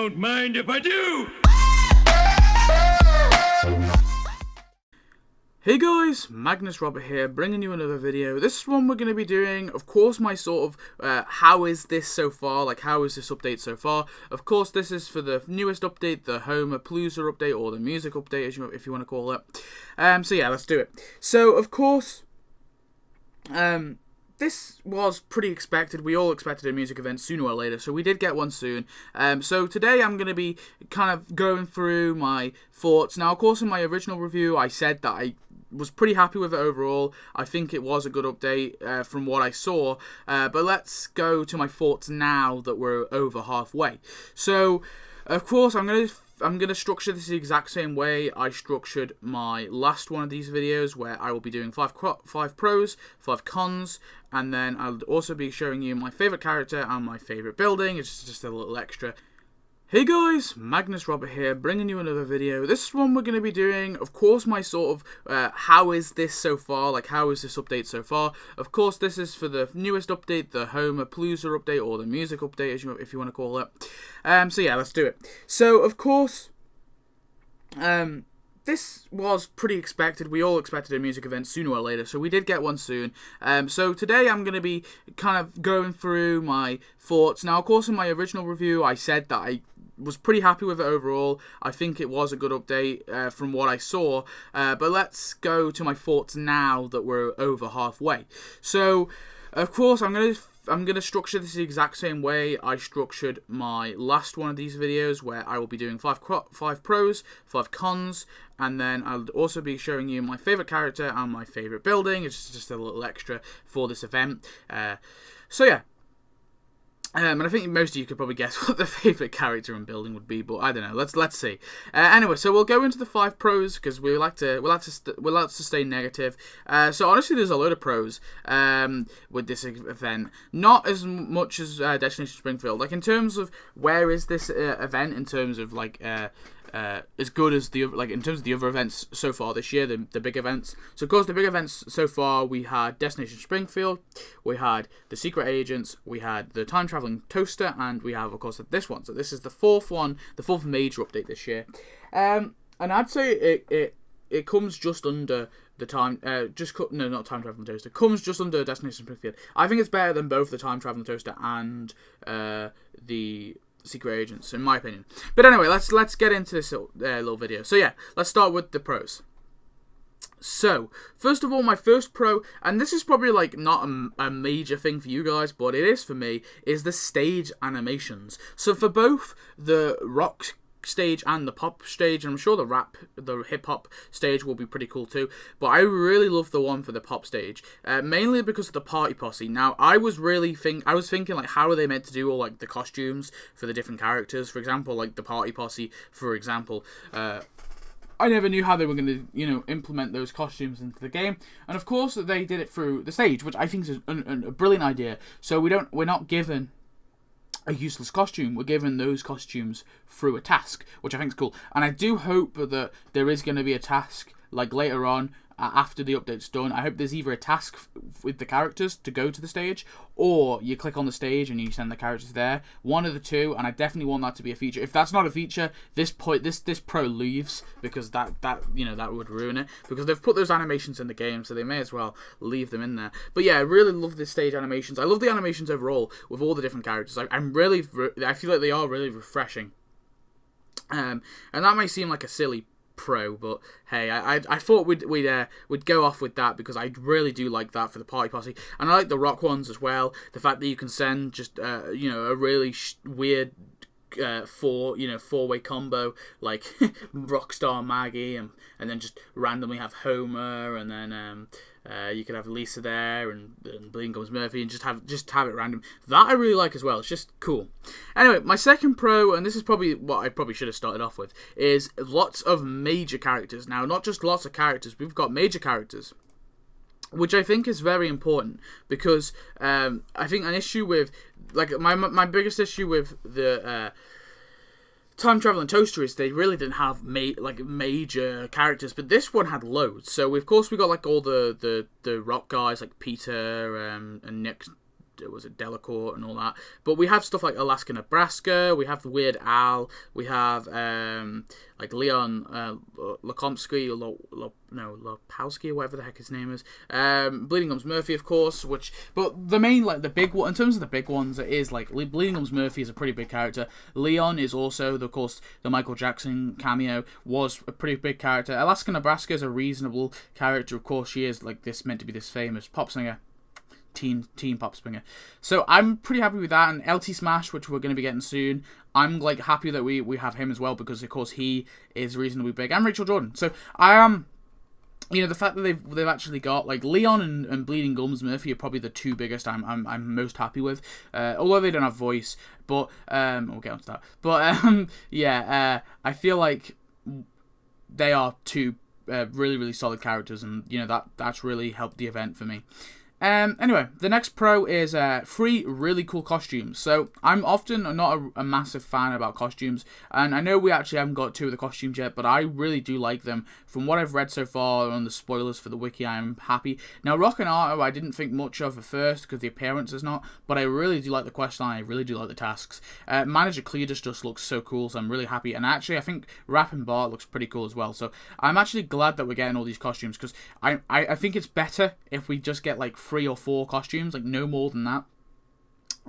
don't mind if I do! Hey guys, Magnus Robert here, bringing you another video. This one we're going to be doing, of course, my sort of, how is this so far, like how is this update so far. Of course, this is for the newest update, the Homerplozza update, or the music update, if you want to call it. So yeah, let's do it. So, of course, this was pretty expected. We all expected a music event sooner or later, so we did get one soon. So today I'm going to be kind of going through my thoughts. Now, of course, in my original review, I said that I was pretty happy with it overall. I think it was a good update from what I saw. But let's go to my thoughts now that we're over halfway. So, of course, I'm gonna structure this the exact same way I structured my last one of these videos, where I will be doing 5 pros, 5 cons, and then I'll also be showing you my favourite character and my favourite building. It's just a little extra. Hey guys, Magnus Robert here, bringing you another video. This one we're going to be doing, of course, my sort of, how is this so far, like how is this update so far. Of course, this is for the newest update, the Homerplozza update, or the music update, if you want to call it. So yeah, let's do it. So, of course, this was pretty expected. We all expected a music event sooner or later, so we did get one soon. So today I'm going to be kind of going through my thoughts. Now, of course, in my original review, I said that I was pretty happy with it overall. I think it was a good update from what I saw. But let's go to my thoughts now that we're over halfway. So, of course, I'm gonna structure this the exact same way I structured my last one of these videos, where I will be doing 5 pros, 5 cons, and then I'll also be showing you my favourite character and my favourite building. It's just a little extra for this event. So yeah. And I think most of you could probably guess what the favourite character and building would be, but I don't know. Let's see. Anyway, so we'll go into the 5 pros because we like to stay negative. So honestly, there's a load of pros with this event. Not as much as Destination Springfield. Like in terms of where is this event in terms of like as good as the in terms of the other events so far this year, the big events. So of course the big events so far, we had Destination Springfield, we had the Secret Agents, we had the Time Traveling Toaster, and we have of course this one. So this is the 4th one, the 4th major update this year. And I'd say it comes just under the time, not Time Traveling Toaster. Comes just under Destination Springfield. I think it's better than both the Time Traveling Toaster and the Secret Agents, in my opinion. But anyway, let's get into this little video. So yeah, let's start with the pros. So, first of all, my first pro, and this is probably like not a major thing for you guys, but it is for me, is the stage animations. So for both the rock stage and the pop stage, and I'm sure the hip-hop stage will be pretty cool too, but I really love the one for the pop stage, mainly because of the party posse. Now, I was thinking like, how are they meant to do all like the costumes for the different characters? For example, like the party posse, for example, I never knew how they were going to, implement those costumes into the game. And of course, they did it through the stage, which I think is a brilliant idea. So we're not given a useless costume. We're given those costumes through a task, which I think is cool. And I do hope that there is going to be a task like later on after the update's done. I hope there's either a task with the characters to go to the stage, or you click on the stage and you send the characters there. One of the two, and I definitely want that to be a feature. If that's not a feature, this pro leaves, because that would ruin it, because they've put those animations in the game, so they may as well leave them in there. But yeah, I really love the stage animations. I love the animations overall with all the different characters. I feel like they are really refreshing. And that may seem like a silly pro, but hey, I thought we'd go off with that, because I really do like that for the party posse, and I like the rock ones as well. The fact that you can send just a really weird four-way combo, like Rockstar Maggie, and then just randomly have Homer, and then you could have Lisa there, and Bleeding Gums Murphy, and just have it random. That I really like as well. It's just cool. Anyway, my second pro, and this is probably what I probably should have started off with, is lots of major characters. Now, not just lots of characters, we've got major characters, which I think is very important, because I think an issue with, like, my biggest issue with the Time Traveling Toaster is they really didn't have major characters, but this one had loads. So of course we got like all the rock guys like Peter and Nick was it Delacourt and all that. But we have stuff like Alaska, Nebraska. We have Weird Al. We have like Leon Lokomsky, Lopowski, or whatever the heck his name is. Bleeding Gums Murphy, of course. But the main, like the big one, in terms of the big ones, it is like Bleeding Gums Murphy is a pretty big character. Leon is also, of course, the Michael Jackson cameo was a pretty big character. Alaska, Nebraska is a reasonable character. Of course, she is like this meant to be this famous pop singer. Teen pop singer. So I'm pretty happy with that. And LT Smash, which we're going to be getting soon, I'm like happy that we have him as well, because of course he is reasonably big. And Rachel Jordan. So I am, the fact that they've actually got like Leon and Bleeding Gums Murphy are probably the two biggest I'm most happy with. Although they don't have voice, but we'll get onto that. But I feel like they are two really, really solid characters, and that's really helped the event for me. Anyway, the next pro is 3 really cool costumes. So I'm often not a massive fan about costumes, and I know we actually haven't got 2 of the costumes yet, but I really do like them. From what I've read so far on the spoilers for the wiki, I'm happy. Now, Rock and Arto, I didn't think much of at first because the appearance is not, but I really do like the quest line. I really do like the tasks. Manager Cletus just looks so cool, so I'm really happy. And actually, I think Rap and Bart looks pretty cool as well. So I'm actually glad that we're getting all these costumes, because I think it's better if we just get like 3 or 4 costumes, like no more than that.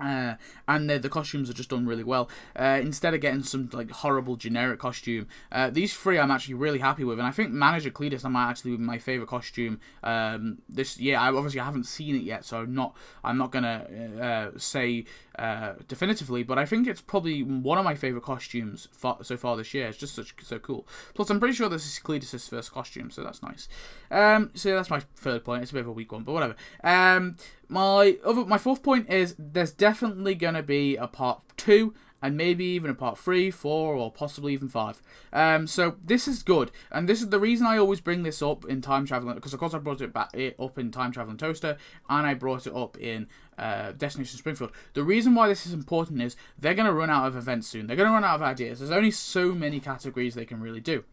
And the costumes are just done really well. Instead of getting some like horrible generic costume, these 3 I'm actually really happy with, and I think Manager Cletus might actually be my favourite costume this year. I haven't seen it yet, so I'm not gonna say definitively, but I think it's probably one of my favourite costumes so far this year. It's just so cool. Plus, I'm pretty sure this is Cletus' first costume, so that's nice. So that's my third point. It's a bit of a weak one, but whatever. My 4th point is there's definitely going to be a part 2, and maybe even a part 3, 4, or possibly even 5. So this is good, and this is the reason I always bring this up in Time Traveling, because of course I brought it up in Time Traveling Toaster, and I brought it up in Destination Springfield. The reason why this is important is they're going to run out of events soon. They're going to run out of ideas. There's only so many categories they can really do.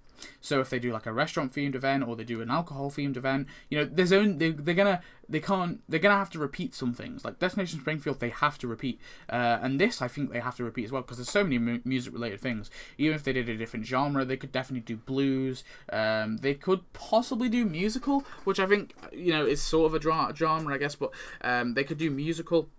So if they do like a restaurant themed event, or they do an alcohol themed event, they're gonna have to repeat some things. Like Destination Springfield, they have to repeat, and this I think they have to repeat as well, because there's so many music related things. Even if they did a different genre, they could definitely do blues. They could possibly do musical, which I think is sort of a genre, I guess, but they could do musical,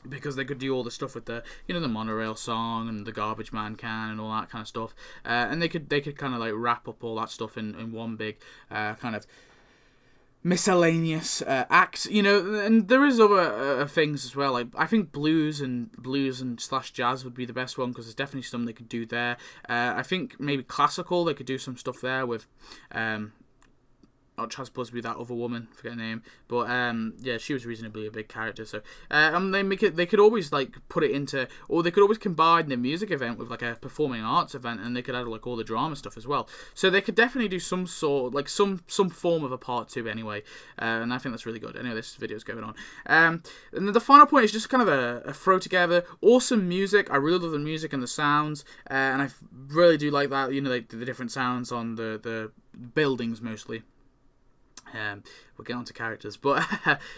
because they could do all the stuff with the the monorail song and the garbage man can and all that kind of stuff, and they could kind of like wrap up all that stuff in one big kind of miscellaneous act, and there is other things as well. Like I think blues and / jazz would be the best one, because there's definitely something they could do there. I think maybe classical, they could do some stuff there with not Chaz Busby, that other woman, forget her name, but she was reasonably a big character. So they could always like put it into, or they could always combine the music event with like a performing arts event, and they could add like all the drama stuff as well. So they could definitely do some sort, like some form of a part 2 anyway, and I think that's really good. Anyway, this video's going on, and then the final point is just kind of a throw together. Awesome music. I really love the music and the sounds, and I really do like that. The different sounds on the buildings mostly. We'll get on to characters, but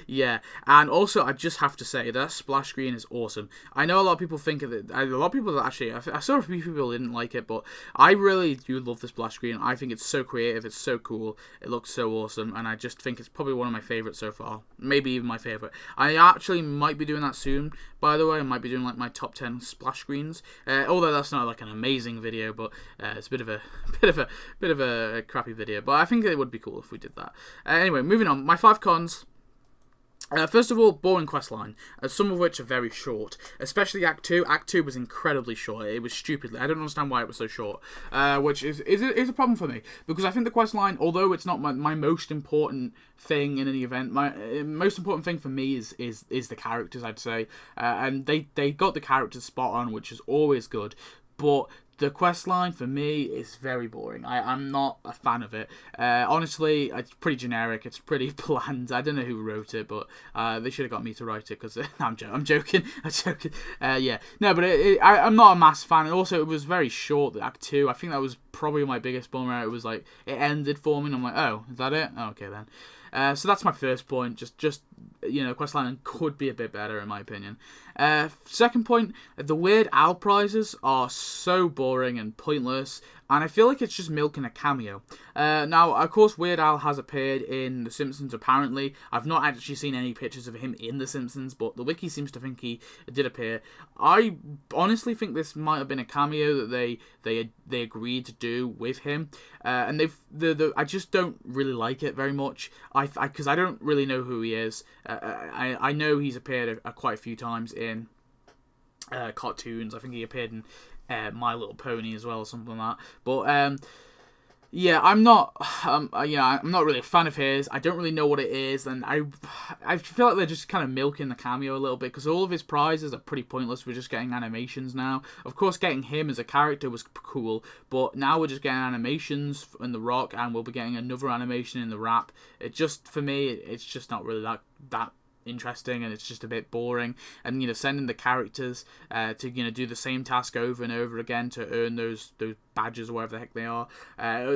yeah. And also, I just have to say that splash screen is awesome. I know a lot of people think of it. A lot of people actually, I saw a few people didn't like it, but I really do love the splash screen. I think it's so creative. It's so cool. It looks so awesome, and I just think it's probably one of my favorites so far. Maybe even my favorite. I actually might be doing that soon. By the way, I might be doing like my top 10 splash screens. Although that's not like an amazing video, but it's a bit of a crappy video. But I think it would be cool if we did that. Anyway, moving on. My 5 cons. First of all, boring questline, some of which are very short, especially Act 2. Act 2 was incredibly short. It was stupidly. I don't understand why it was so short, which is a problem for me, because I think the questline, although it's not my most important thing in any event, my most important thing for me is the characters, I'd say, and they got the characters spot on, which is always good, but the questline for me is very boring. I'm not a fan of it. Honestly, it's pretty generic. It's pretty bland. I don't know who wrote it, but they should have got me to write it, because I'm joking. Yeah. No, but I'm not a massive fan. And also, it was very short, the Act 2. I think that was probably my biggest bummer. It was like, it ended for me, and I'm like, oh, is that it? Oh, okay, then. So that's my first point. Just questline could be a bit better in my opinion. Second point, the Weird Al prizes are so boring and pointless, and I feel like it's just milking a cameo. Now, of course, Weird Al has appeared in The Simpsons, apparently. I've not actually seen any pictures of him in The Simpsons, but the wiki seems to think he did appear. I honestly think this might have been a cameo that they agreed to do with him, and I just don't really like it very much. Because I don't really know who he is. I know he's appeared quite a few times in cartoons. I think he appeared in My Little Pony as well, or something like that. But yeah, I'm not really a fan of his. I don't really know what it is, and I feel like they're just kind of milking the cameo a little bit, because all of his prizes are pretty pointless. We're just getting animations now. Of course, getting him as a character was cool, but now we're just getting animations in The Rock, and we'll be getting another animation in The Rap. It just, for me, it's just not really that interesting, and it's just a bit boring. And sending the characters to do the same task over and over again to earn those badges or whatever the heck they are,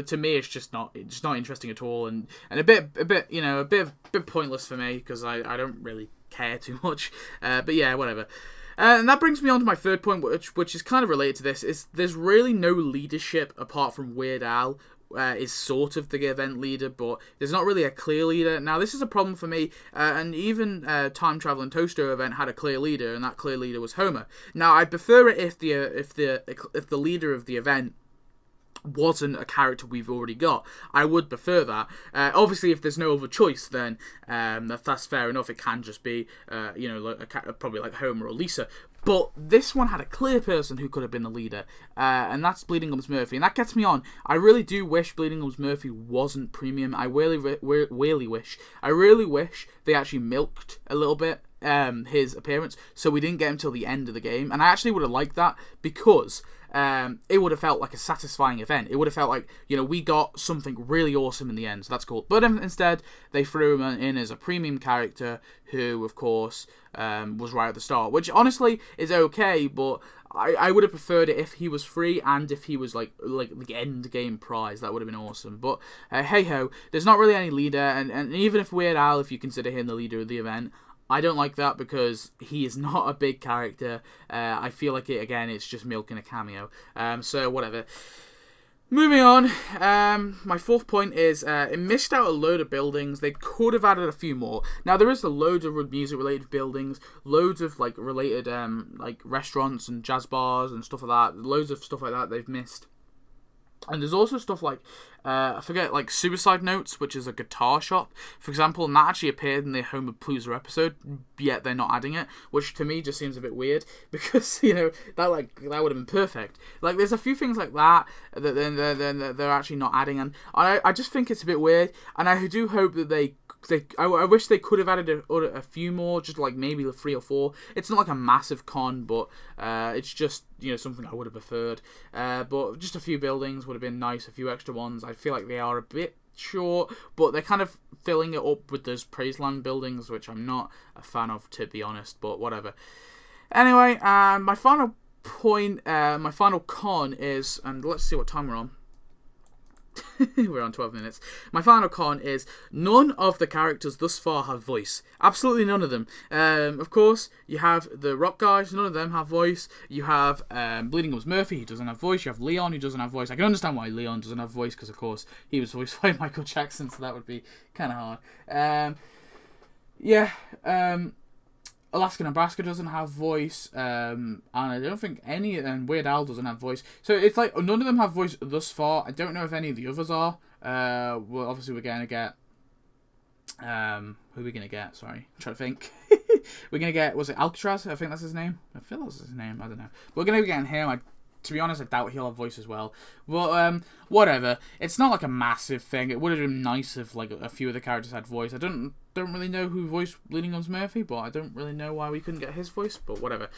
to me it's just not interesting at all, and a bit pointless for me, because I don't really care too much. But yeah, whatever. And that brings me on to my third point, which is kind of related to this. Is there's really no leadership apart from Weird Al. Is sort of the event leader, but there's not really a clear leader. Now, this is a problem for me, and even Time Traveling Toaster event had a clear leader, and that clear leader was Homer. Now, I'd prefer it if the leader of the event wasn't a character we've already got. I would prefer that. Obviously, if there's no other choice, then that's fair enough. It can just be, probably like Homer or Lisa. But this one had a clear person who could have been the leader, and that's Bleeding Gums Murphy. And that gets me on. I really do wish Bleeding Gums Murphy wasn't premium. I really wish they actually milked a little bit his appearance, so we didn't get him till the end of the game. And I actually would have liked that, because it would have felt like a satisfying event. It would have felt like, we got something really awesome in the end, so that's cool. But instead, they threw him in as a premium character who, of course, was right at the start, which honestly is okay, but I would have preferred it if he was free and if he was like the end game prize. That would have been awesome. But hey ho, there's not really any leader, and even if Weird Al, if you consider him the leader of the event, I don't like that, because he is not a big character. I feel like it's just milking a cameo. So whatever. Moving on, my fourth point is it missed out a load of buildings. They could have added a few more. Now, there is a load of music-related buildings, loads of related restaurants and jazz bars and stuff like that. Loads of stuff like that they've missed. And there's also stuff like, I forget, Suicide Notes, which is a guitar shop, for example, and that actually appeared in the Homerplozza episode, yet they're not adding it, which to me just seems a bit weird, because, that would have been perfect. There's a few things like that they're actually not adding, and I just think it's a bit weird, and I do hope that I wish they could have added a few more, just maybe 3 or 4. It's not a massive con, but it's just something I would have preferred. But just a few buildings would have been nice, a few extra ones. I feel like they are a bit short, but they're kind of filling it up with those Praiseland buildings, which I'm not a fan of, to be honest. But whatever. Anyway, my final point, my final con is, and let's see what time we're on. We're on 12 minutes. My final con is none of the characters thus far have voice. Absolutely none of them. Of course, you have the Rock guys. None of them have voice. You have Bleeding Gums Murphy. He doesn't have voice. You have Leon, who doesn't have voice. I can understand why Leon doesn't have voice, because, of course, he was voiced by Michael Jackson, so that would be kind of hard. Alaska, Nebraska doesn't have voice, and I don't think and Weird Al doesn't have voice. So it's none of them have voice thus far. I don't know if any of the others are. Well, obviously we're going to get, who are we going to get? Sorry, I'm trying to think. We're going to get, was it Alcatraz? I think that's his name. I feel that's his name. I don't know. We're going to be getting him. To be honest, I doubt he'll have voice as well. But whatever. It's not a massive thing. It would have been nice if a few of the characters had voice. I don't really know who voiced Bleeding Gums Murphy, but I don't really know why we couldn't get his voice. But whatever.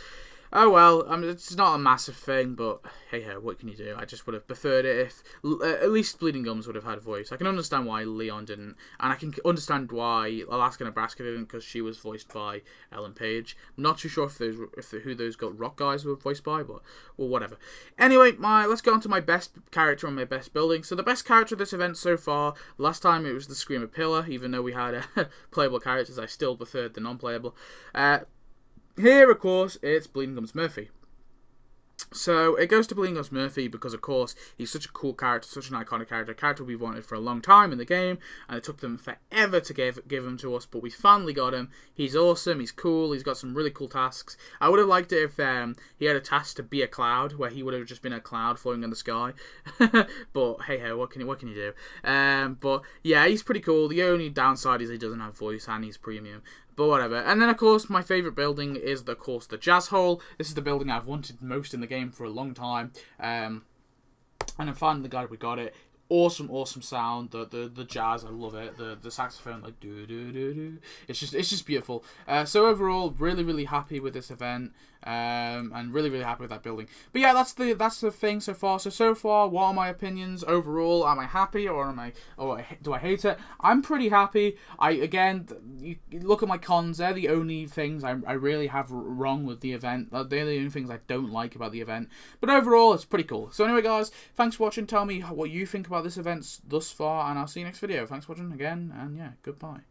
Oh well, it's not a massive thing, but hey ho, what can you do? I just would have preferred it if at least Bleeding Gums would have had a voice. I can understand why Leon didn't, and I can understand why Alaska Nebraska didn't, because she was voiced by Ellen Page. I'm not too sure who those Got Rock guys were voiced by, but well, whatever. Anyway, let's go on to my best character and my best building. So the best character of this event so far, last time it was the Screamer Pillar, even though we had playable characters, I still preferred the non-playable. Here, of course, it's Bleeding Gums Murphy. So it goes to Bleeding Gums Murphy because, of course, he's such a cool character, such an iconic character, a character we've wanted for a long time in the game, and it took them forever to give him to us, but we finally got him. He's awesome, he's cool, he's got some really cool tasks. I would have liked it if he had a task to be a cloud, where he would have just been a cloud floating in the sky. But hey ho, what can you do? But yeah, he's pretty cool. The only downside is he doesn't have voice and he's premium. But whatever. And then, of course, my favourite building is, the Jazz Hole. This is the building I've wanted most in the game for a long time. And I'm finally glad we got it. Awesome sound. The jazz, I love it. The saxophone, like do do do do. It's just beautiful. So overall, really happy with this event. And really happy with that building. But yeah, that's the thing so far. So far, what are my opinions overall? Am I happy or do I hate it? I'm pretty happy. You look at my cons. They're the only things I really have wrong with the event. They're the only things I don't like about the event. But overall, it's pretty cool. So anyway, guys, thanks for watching. Tell me what you think about this event thus far, and I'll see you next video. Thanks for watching again, and yeah, goodbye.